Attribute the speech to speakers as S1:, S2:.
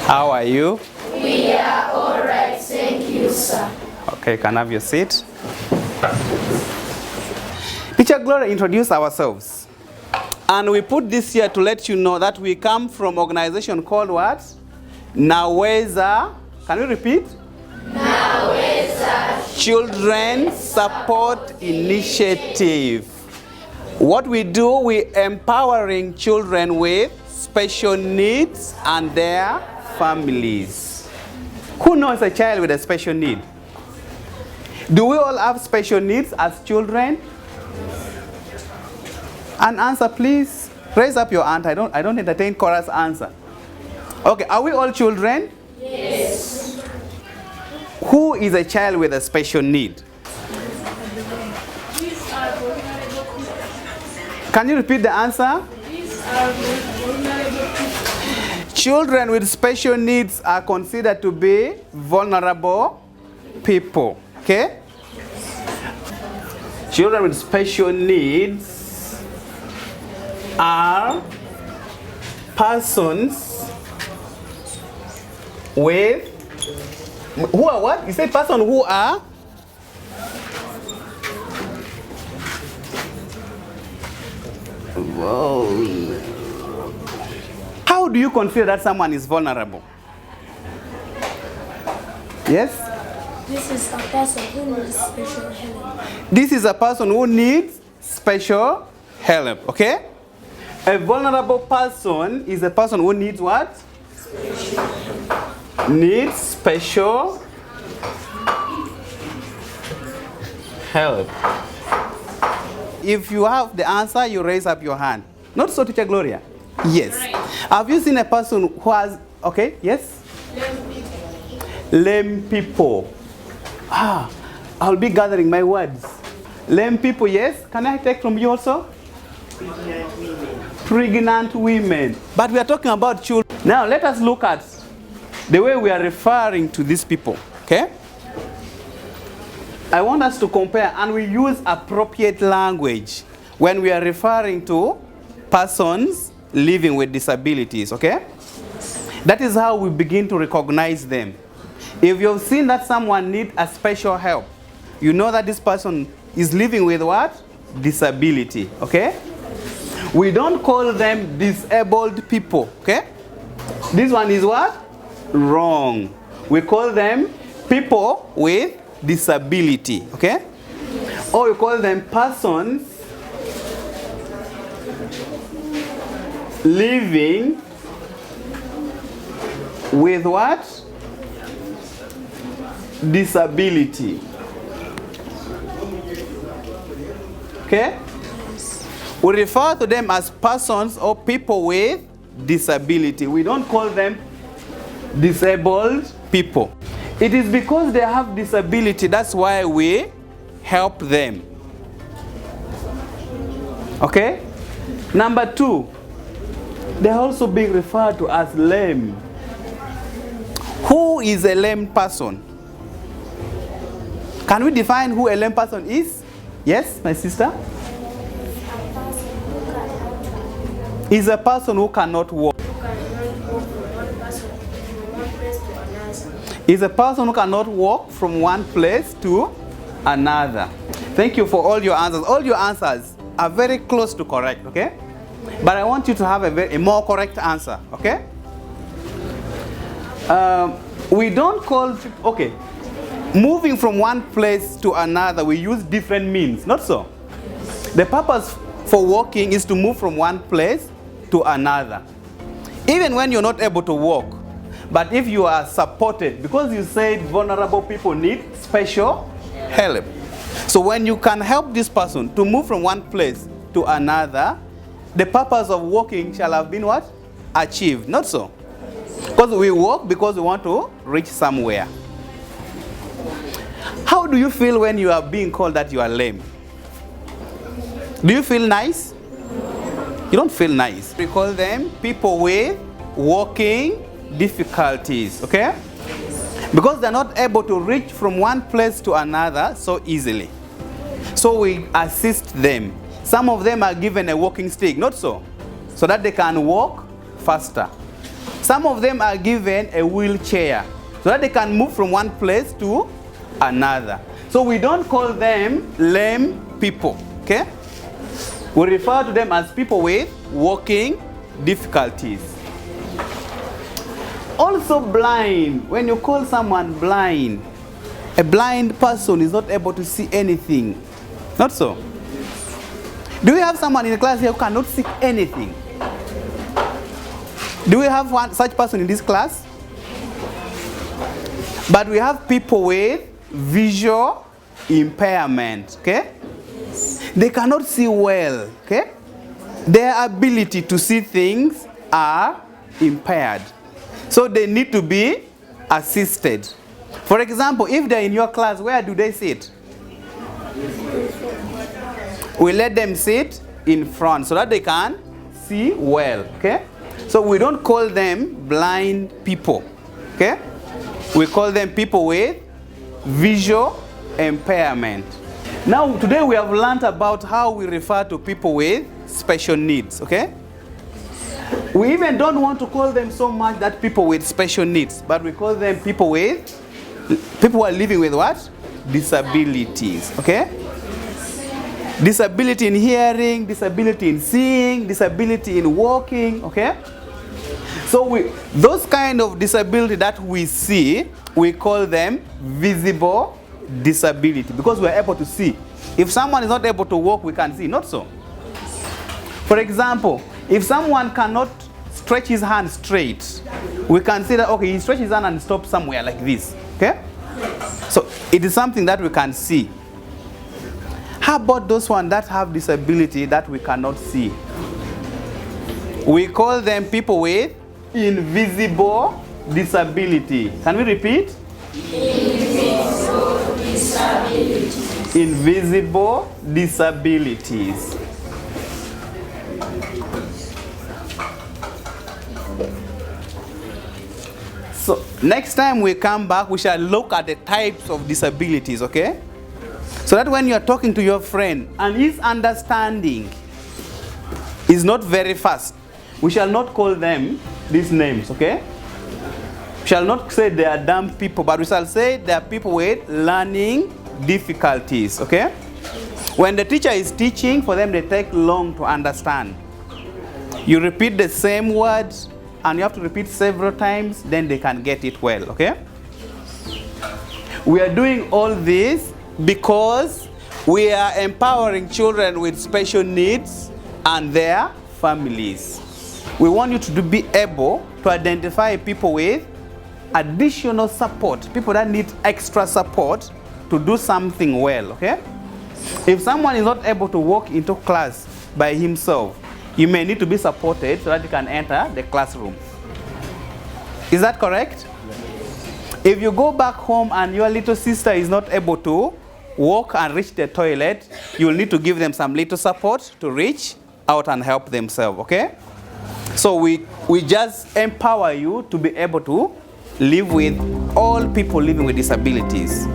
S1: How are you?
S2: We are all right, thank you, sir.
S1: Okay, can I have your seat? Teacher Gloria introduced ourselves. And we put this here to let you know that we come from an organization called what? Naweza. Can you repeat?
S2: Naweza
S1: Children Support Initiative. What we do, we empowering children with special needs and their families. Who knows a child with a special need? Do we all have special needs as children? An answer, please. Raise up your hand. I don't entertain chorus answer. Okay, are we all children?
S2: Yes.
S1: Who is a child with a special need? Can you repeat the answer? Children with special needs are considered to be vulnerable people. Okay? Children with special needs are persons with who are what? You said person who are? Whoa. How do you consider that someone is vulnerable? Yes?
S3: This is a person who needs special help.
S1: This is a person who needs special help, okay? A vulnerable person is a person who needs what? Needs special help. If you have the answer, you raise up your hand. Not so, Teacher Gloria? Yes. Right. Have you seen a person who has, okay, yes? Lame people. I'll be gathering my words. Lame people, yes? Can I take from you also?
S4: Pregnant women.
S1: Pregnant women. But we are talking about children. Now, let us look at the way we are referring to these people, okay? I want us to compare, and we use appropriate language when we are referring to persons living with disabilities, okay? That is how we begin to recognize them. If you've seen that someone needs a special help, you know that this person is living with what? Disability, okay? We don't call them disabled people, okay? This one is what? Wrong. We call them people with disability, okay? Or we call them persons living with what? Disability. Okay? We refer to them as persons or people with disability. We don't call them disabled people. It is because they have disability, that's why we help them. Okay? Number two, they're also being referred to as lame. Who is a lame person? Can we define who a lame person is? Yes, my sister? Is a person who cannot walk. Is a person who cannot walk from one place to another. Thank you for all your answers. All your answers are very close to correct, okay? But I want you to have a more correct answer, okay? We don't call, okay, moving from one place to another, we use different means, not so? The purpose for walking is to move from one place to another. Even when you're not able to walk, but if you are supported, because you said vulnerable people need special help. So when you can help this person to move from one place to another, the purpose of walking shall have been what? Achieved, not so? Because we walk because we want to reach somewhere. How do you feel when you are being called that you are lame? Do you feel nice? You don't feel nice. We call them people with walking difficulties, okay? Because they're not able to reach from one place to another so easily. So we assist them. Some of them are given a walking stick, not so? So that they can walk faster. Some of them are given a wheelchair so that they can move from one place to another. So we don't call them lame people, okay? We refer to them as people with walking difficulties. Also blind. When you call someone blind, a blind person is not able to see anything. Not so? Do we have someone in the class here who cannot see anything? Do we have such person in this class? But we have people with visual impairment, okay? They cannot see well, okay? Their ability to see things are impaired. So they need to be assisted. For example, if they're in your class, where do they sit? We let them sit in front so that they can see well, okay? So we don't call them blind people, okay? We call them people with visual impairment. Now, today we have learned about how we refer to people with special needs, okay? We even don't want to call them so much that people with special needs, but we call them people who are living with what? Disabilities, okay? Disability in hearing, disability in seeing, disability in walking, okay? So those kind of disability that we see, we call them visible disability because we are able to see. If someone is not able to walk, we can see, not so. For example, if someone cannot stretch his hand straight, we can see that, okay, he stretches his hand and stops somewhere like this, okay? So it is something that we can see. How about those ones that have disability that we cannot see? We call them people with invisible disability. Can we repeat?
S2: Invisible disabilities.
S1: Invisible disabilities. So next time we come back, we shall look at the types of disabilities, okay? So that when you are talking to your friend and his understanding is not very fast, we shall not call them these names, okay? We shall not say they are dumb people, but we shall say they are people with learning difficulties, okay? When the teacher is teaching, for them they take long to understand. You repeat the same words, and you have to repeat several times, then they can get it well, okay? We are doing all this because we are empowering children with special needs and their families. We want you to be able to identify people with additional support, people that need extra support to do something well, okay? If someone is not able to walk into class by himself, you may need to be supported so that you can enter the classroom. Is that correct? If you go back home and your little sister is not able to walk and reach the toilet, you will need to give them some little support to reach out and help themselves, okay? So we just empower you to be able to live with all people living with disabilities.